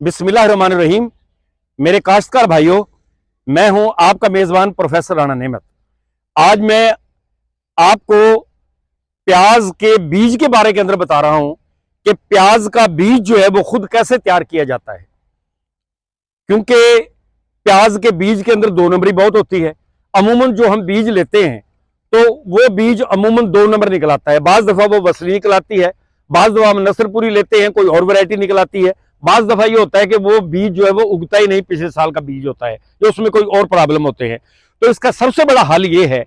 बिस्मिल्लाहिर्रहमानिर्रहीम। मेरे काश्तकार भाइयों, मैं हूं आपका मेजबान प्रोफेसर राणा नेमत। आज मैं आपको प्याज के बीज के बारे के अंदर बता रहा हूं कि प्याज का बीज जो है वो खुद कैसे तैयार किया जाता है, क्योंकि प्याज के बीज के अंदर 2 नंबरी बहुत होती है। अमूमन जो हम बीज लेते हैं तो वो बीज अमूमन 2 नंबर निकल आता है। बाज दफा वो वसली निकल आती है, बाज दफा हम नसरपुरी लेते हैं, कोई और वैरायटी निकल आती है। बाज दफा ये होता है कि वो बीज जो है वो उगता ही नहीं, पिछले साल का बीज होता है, जो उसमें कोई और प्रॉब्लम होते हैं। तो इसका सबसे बड़ा हल ये है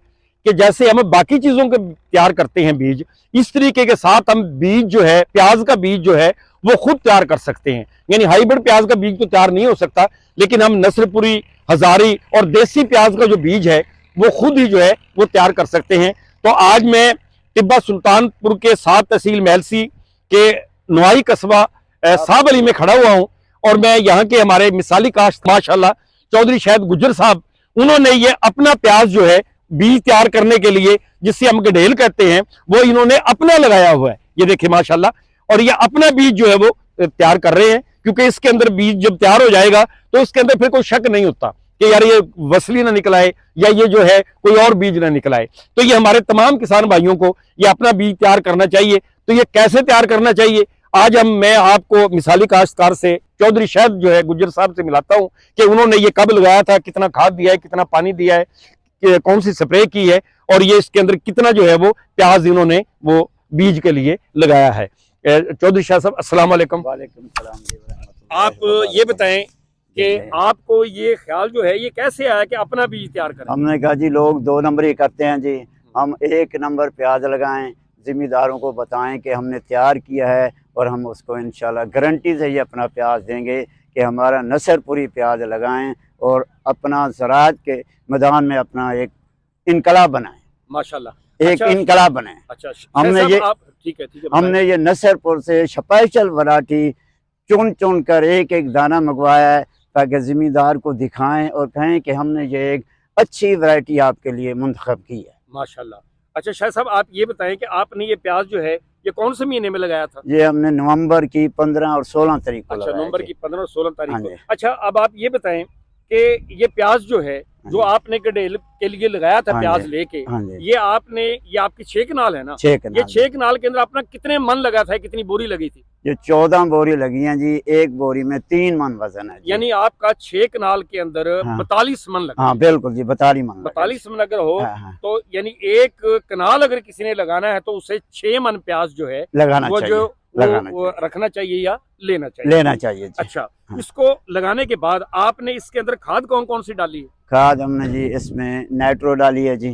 कि जैसे हम बाकी चीजों के तैयार करते हैं बीज, इस तरीके के साथ हम बीज जो है, प्याज का बीज जो है वो खुद तैयार कर सकते हैं। यानी हाइब्रिड प्याज का बीज तो तैयार नहीं हो सकता, लेकिन हम नसरपुरी, हजारी और देसी प्याज का जो बीज है वो खुद ही जो है वो तैयार कर सकते हैं। तो आज मैं टिब्बा सुल्तानपुर के 7 तहसील महलसी के नवाई कस्बा साहब अली में खड़ा हुआ हूं, और मैं यहाँ के हमारे मिसाली काश्त माशाल्लाह चौधरी शाहिद गुज्जर साहब, उन्होंने ये अपना प्याज जो है बीज तैयार करने के लिए, जिससे हम गडेल कहते हैं, वो इन्होंने अपना लगाया हुआ है। ये देखिए माशाल्लाह, और ये अपना बीज जो है वो तैयार कर रहे हैं, क्योंकि इसके अंदर बीज जब तैयार हो जाएगा तो इसके अंदर फिर कोई शक नहीं होता कि यार ये वसली ना निकल आए या ये जो है कोई और बीज ना निकल आए। तो ये हमारे तमाम किसान भाइयों को ये अपना बीज तैयार करना चाहिए। तो ये कैसे तैयार करना चाहिए, आज मैं आपको मिसाली काश्तकार से चौधरी शाहिद जो है गुज्जर साहब से मिलाता हूं कि उन्होंने ये कब लगाया था, कितना खाद दिया है, कितना पानी दिया है, कौन सी स्प्रे की है, और ये इसके अंदर कितना जो है वो प्याज इन्होंने वो बीज के लिए लगाया है। चौधरी शाह साहब, अस्सलाम वालेकुम। वालेकुम सलाम। आप ये बताएं कि आपको ये ख्याल जो है ये कैसे आया कि अपना बीज तैयार करें? हमने कहा जी लोग 2 नंबरी करते हैं जी, हम 1 नंबर प्याज लगाएं, जिम्मेदारों को बताएं कि हमने तैयार किया है और हम उसको इंशाल्लाह गारंटी से ही अपना प्याज देंगे कि हमारा नसरपुरी प्याज लगाएं और अपना ज़राअत के मैदान में अपना एक इनकलाब बनाएं। माशाल्लाह, एक इनकलाब बनाएं। अच्छा, हमने ये ठीक है हमने ये नसरपुर से स्पेशल वैरायटी चुन चुन कर एक एक दाना मंगवाया है, ताकि ज़िम्मेदार को दिखाएं और कहें कि हमने ये एक अच्छी वैरायटी आपके लिए मुंतखब की है। माशाल्लाह। अच्छा शाह साहब, आप ये बताएं कि आपने ये प्याज जो है ये कौन से महीने में लगाया था? ये हमने नवंबर की 15 और 16 तारीख को अच्छा, लगाया नवंबर जी। की 15 और 16 तारीख हाँ को। जी। अच्छा, अब आप ये बताएं कि ये प्याज जो है जो आपने गडेल के लिए लगाया था हाँ प्याज जी। लेके, हाँ जी। ये आपकी 6 कनाल है ना? 6 ये कनाल 6 कनाल के अंदर अपना कितने मन लगा था, कितनी बोरी लगी थी? ये 14 बोरी लगी हैं जी, एक बोरी में 3 मन वजन है जी। यानी आपका 6 कनाल के अंदर हाँ। 42 मन लगा। हाँ बिल्कुल जी, 42 मन लगा। 42 मन अगर हो हाँ। तो यानी एक कनाल अगर किसी ने लगाना है तो उसे 6 मन प्याज जो है लगाना वो चाहिए, जो लगाना वो चाहिए। रखना चाहिए या लेना चाहिए? लेना चाहिए जी। अच्छा, हाँ। इसको लगाने के बाद आपने इसके अंदर खाद कौन कौन सी डाली है? खाद हमने जी इसमें नाइट्रो डाली है जी,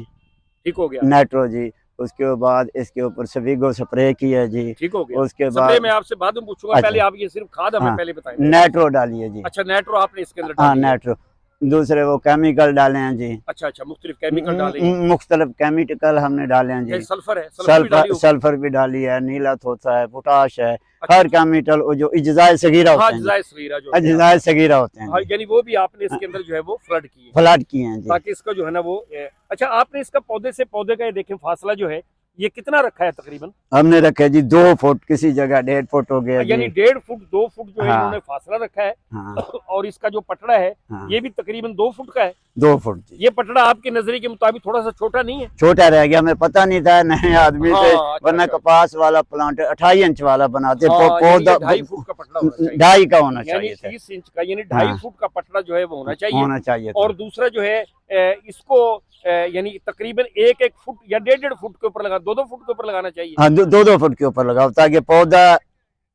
ठीक हो गया। नाइट्रो जी। उसके बाद इसके ऊपर सवीगो स्प्रे की है जी। ठीक हो गया। उसके स्प्रे बाद मैं आपसे बाद में पूछूंगा, अच्छा। पहले आप ये सिर्फ खाद हमें हाँ। पहले बताएं। नाइट्रो डाली है जी। अच्छा, नाइट्रो आपने इसके अंदर हाँ डाली है। नाइट्रो। दूसरे वो केमिकल डाले हैं जी। अच्छा, मुख्तलिफ केमिकल डाले हैं। मुख्तलिफ केमिकल हमने डाले हैं जी। सल्फर है, सल्फर भी डाली होगी। सल्फर भी डाली है, नीला थोथा है, पोटाश है, अच्छा। हर केमिकल जो इज्जाए सगीरा हाँ, होते हैं, अज्जाए सगीरा जो है। इज्जाए सगीरा होते हाँ, हैं, यानी वो भी आपने इसके अंदर जो है वो फ्लड की है, फ्लड किए हैं जी। ताकि इसका जो है ना वो अच्छा, आपने इसका पौधे से पौधे का ये देखें फासला जो है ये कितना रखा है तकरीबन? हमने रखे जी 2 फुट, किसी जगह 1.5 फुट हो गया यानी जी। 1.5 फुट 2 फुट जो है हाँ। इन्होंने फासला रखा है। हाँ। और इसका जो पटड़ा है हाँ। ये भी तकरीबन 2 फुट का है। 2 फुट जी। ये पटड़ा आपके नजरिए के मुताबिक थोड़ा सा छोटा नहीं है? छोटा रह गया, हमें पता नहीं था, नए आदमी हाँ, थे, अच्छा, वरना अच्छा। कपास वाला प्लांट 28 इंच वाला बनाते, हाँ, यानी पौधा ये 2.5 फुट का पटड़ा होना चाहिए। 2.5 का होना यानी चाहिए था, 30 इंच का, यानी 2.5 हाँ। फुट का पटड़ा जो है वो होना चाहिए। होना चाहिए था। और दूसरा जो है इसको यानी तकरीबन 1-1 फुट या 1.5 फुट के ऊपर लगा, 2-2 फुट के ऊपर लगाना चाहिए। हाँ 2-2 फुट के ऊपर लगाओ, ताकि पौधा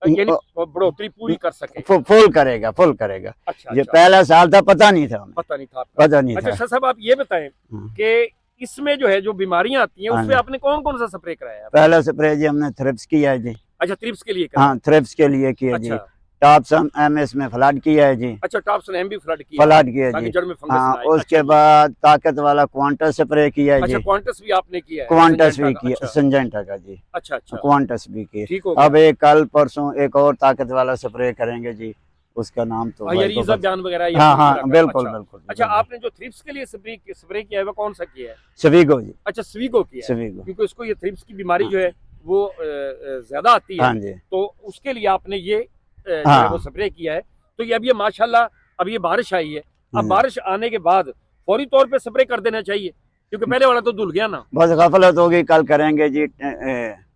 यानी बढ़ोतरी पूरी कर सके। फुल करेगा, फुल करेगा। अच्छा, ये अच्छा। पहला साल था, पता नहीं था हमें, पता नहीं था आपका। पता नहीं अच्छा था। शाह साहब, आप ये बताएं हाँ। कि इसमें जो है जो बीमारियां आती हैं हाँ उसमें जी। आपने कौन कौन सा स्प्रे कराया है? पहला स्प्रे जी हमने थ्रिप्स किया है जी। अच्छा, थ्रिप्स के लिए कराया। हाँ थ्रिप्स के लिए किया जी। अच्छा, टॉपसन MS में फ्लड किया है जी। अच्छा, टॉपसन एम भी फ्लड किया, फ्लड किया ताकि जी। जड़ में फंगस हाँ ना आए। उसके अच्छा, बाद ताकत वाला क्वांटस स्प्रे किया है अच्छा, जी। क्वांटस भी आपने किया है? क्वांटस भी सिंजेंटा का, किया, अच्छा, सिंजेंटा का जी। अच्छा, अच्छा, क्वांटस भी किया। ठीक हो अब गया। एक कल परसों एक और ताकत वाला स्प्रे करेंगे जी, उसका नाम तो भाई को यरीजा बयान वगैरह ये हाँ पूछ हाँ रखा। बिल्कुल अच्छा, बिल्कुल। अच्छा, आपने जो थ्रिप्स के लिए स्प्रे किया है वो कौन सा किया है? सवीगो जी। अच्छा, स्वीगो किया है, सवीगो। क्योंकि उसको ये थ्रिप्स की बीमारी जो है वो ज्यादा आती है, हाँ जी। तो उसके लिए आपने ये जो हाँ। है वो स्प्रे किया है। तो ये अब ये माशाल्लाह अब ये बारिश आई है, अब हम्म। बारिश आने के बाद फौरी तौर पे स्प्रे कर देना चाहिए, क्योंकि पहले वाला तो धुल गया ना। बस गफलत होगी, कल करेंगे जी,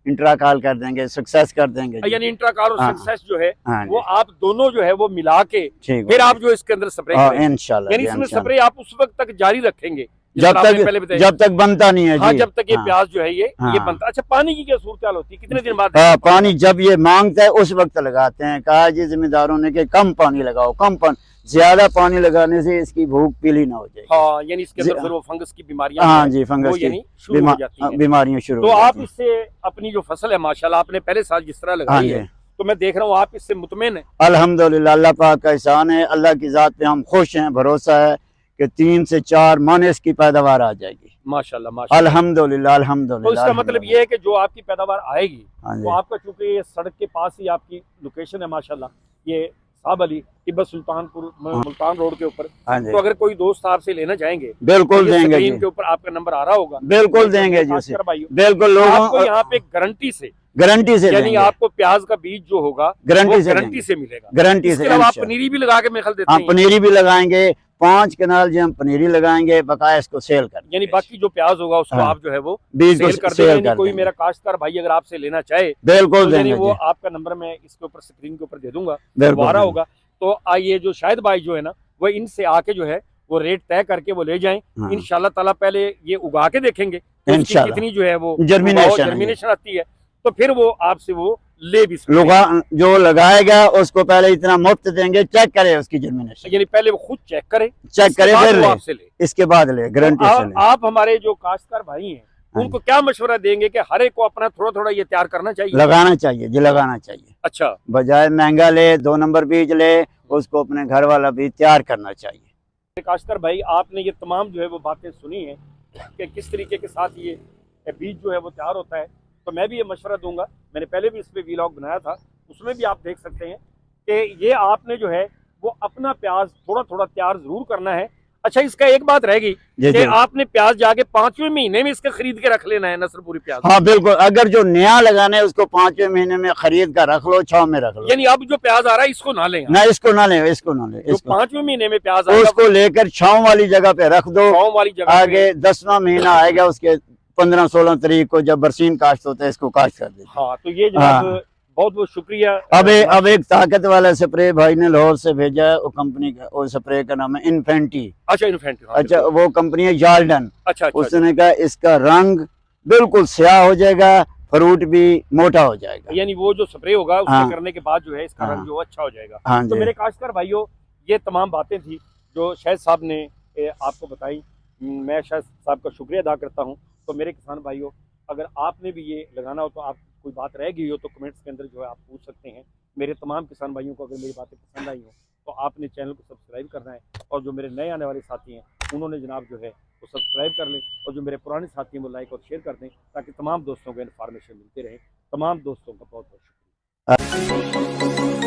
इंट्रा कॉल कर देंगे, सक्सेस कर देंगे जी। यानी इंट्राकार और हाँ, सक्सेस जो है हाँ वो जी, आप दोनों जो है वो मिला के ठीक फिर है। आप जो इसके अंदर स्प्रे हाँ, करेंगे, इंशाल्लाह यानी जी, इसमें इंशाल्लाह। स्प्रे आप उस वक्त तक जारी रखेंगे जब पहले तक बनता नहीं है हाँ, जी। जब तक ये हाँ, प्याज जो है ये हाँ। बनता। अच्छा, पानी की क्या सूरत होती है, कितने दिन बाद? हाँ, पानी जब ये मांगता है उस वक्त लगाते हैं। कहा जी जिम्मेदारों ने कि कम पानी लगाओ, कम पानी, ज्यादा पानी लगाने से इसकी भूख पीली ना हो जाए। हाँ, यानी इसके अंदर जी, फिर वो फंगस की बीमारियां हाँ हैं, जी, फंगस वो की यानी शुरू हो जाती हैं। बीमारियां शुरू तो हो आप जाती हैं। इससे अपनी जो फसल है माशाल्लाह आपने पहले साल जिस तरह हाँ लगाई जी, है, तो मैं देख रहा हूँ आप इससे मुतमईन है। अल्हम्दुलिल्लाह, अल्लाह पाक का एहसान है, अल्लाह की जात पे हम खुश हैं, भरोसा है कि 3 से 4 मन इसकी पैदावार आ जाएगी माशाल्लाह माशाल्लाह। अल्हम्दुलिल्लाह तो अल्हम्दुलिल्लाह। इसका मतलब ये है कि जो आपकी पैदावार आएगी हाँ तो जी, आपका, चूंकि ये सड़क के पास ही आपकी लोकेशन है माशाल्लाह, ये साहब अली तिब्बत सुल्तानपुर मुल्तान रोड के ऊपर, हाँ जी, तो अगर कोई दोस्त आपसे लेना चाहेंगे बिल्कुल तो ये देंगे स्क्रीन जी, के ऊपर आपका नंबर आ रहा होगा, बिल्कुल देंगे जी उसे, खासकर भाइयों बिल्कुल आपको लोगों यहाँ पे गारंटी से, गारंटी से यानी देंगे, आपको प्याज का बीज जो होगा गारंटी वो से गारंटी देंगे, से मिलेगा। गारंटी इसके से। अलावा आप इंशाल्लाह। पनीरी भी लगा के मेखल देते हाँ, हैं, पनीरी भी लगाएंगे, 5 कनाल जो हम पनीरी लगाएंगे, बकाया इसको सेल कर यानी बाकी जो प्याज होगा उसको हाँ, आप जो है वो बीज को सेल कर देंगे। सेल यानी कर कोई देंगे, मेरा काश्तकार भाई अगर आपसे लेना चाहे बिल्कुल तो यानी देंगे वो जी, आपका नंबर मैं इसके ऊपर स्क्रीन के ऊपर दे दूंगा, बिल्कुल वो आ रहा देंगे। होगा। तो आइए जो शायद भाई जो है ना वो इनसे आके जो है वो रेट तय करके वो ले जाएं। हाँ, इंशाल्लाह ताला पहले ये उगा के देखेंगे तो उसकी इंशाल्लाह कितनी जो है वो जर्मिनेशन आती है, तो फिर वो आपसे वो ले भी सकते हैं। लोग जो लगाएगा उसको पहले इतना मुफ्त देंगे, चेक करे उसकी जर्मिनेशन, यानी पहले वो खुद चेक करे, चेक इसके करे बाद फिर वो ले, आपसे ले। इसके बाद ले, गारंटी तो से ले। आप हमारे जो काश्तकार भाई हैं हाँ उनको क्या मशवरा देंगे कि हर एक को अपना थोड़ा थोड़ा ये तैयार करना चाहिए? लगाना चाहिए जी, लगाना चाहिए, अच्छा, बजाय महंगा ले, 2 नंबर बीज ले, उसको अपने घर वाला बीज तैयार करना चाहिए। काश्तकार भाई आपने ये तमाम जो है वो बातें सुनी हैं कि किस तरीके के साथ ये बीज जो है वो तैयार होता है, तो मैं भी ये मशवरा दूंगा। मैंने पहले भी इस पे व्लॉग बनाया था, उसमें भी आप देख सकते हैं कि ये आपने जो है वो अपना प्याज थोड़ा थोड़ा तैयार जरूर करना है। अच्छा, इसका एक बात रह गई जी कि जी, आपने प्याज जाके 5वें महीने में इसका खरीद के रख लेना है नसरपुरी प्याज। हाँ बिल्कुल, अगर जो नया लगाना है उसको 5वें महीने में खरीद कर रख लो, 6 में रख लो, यानी अब जो प्याज आ रहा है इसको ना लें, ना इसको ना ले, इसको ना ले, जो इसको 5वें महीने में प्याज आएगा उसको लेकर छांव वाली जगह पे रख दो। गाँव वाली जगह आगे 10वां महीना आएगा, उसके 15-16 तारीख को जब बरसीन काश्त होता है इसको काश्त कर देते। हाँ, तो ये जनाब बहुत बहुत शुक्रिया। अब एक ताकत वाला स्प्रे भाई ने लाहौर से भेजा है, वो कंपनी का, वो स्प्रे का नाम है इन्फेंटी। अच्छा, इन्फेंट, अच्छा, वो कंपनी है जार्डन। अच्छा अच्छा, उसने कहा इसका रंग बिल्कुल स्याह हो जाएगा, फ्रूट भी मोटा हो जाएगा। यानी वो जो स्प्रे होगा उसके हाँ, करने के बाद जो है इसका हाँ, रंग जो अच्छा हो जाएगा। हाँ तो जी, मेरे काश्तकार भाइयों, ये तमाम बातें थी जो शाहिद साहब ने आपको बताई। मैं शाहिद साहब का शुक्रिया अदा करता हूँ। तो मेरे किसान भाइयों, अगर आपने भी ये लगाना हो तो आप कोई बात रह गई हो तो कमेंट्स के अंदर जो है आप पूछ सकते हैं। मेरे तमाम किसान भाइयों को अगर मेरी बातें पसंद आई हो तो आपने चैनल को सब्सक्राइब करना है, और जो मेरे नए आने वाले साथी हैं उन्होंने जनाब जो है वो सब्सक्राइब कर लें, और जो मेरे पुराने साथी हैं वो लाइक और शेयर कर दें, ताकि तमाम दोस्तों को इन्फॉर्मेशन मिलती रहे। तमाम दोस्तों का बहुत बहुत शुक्रिया।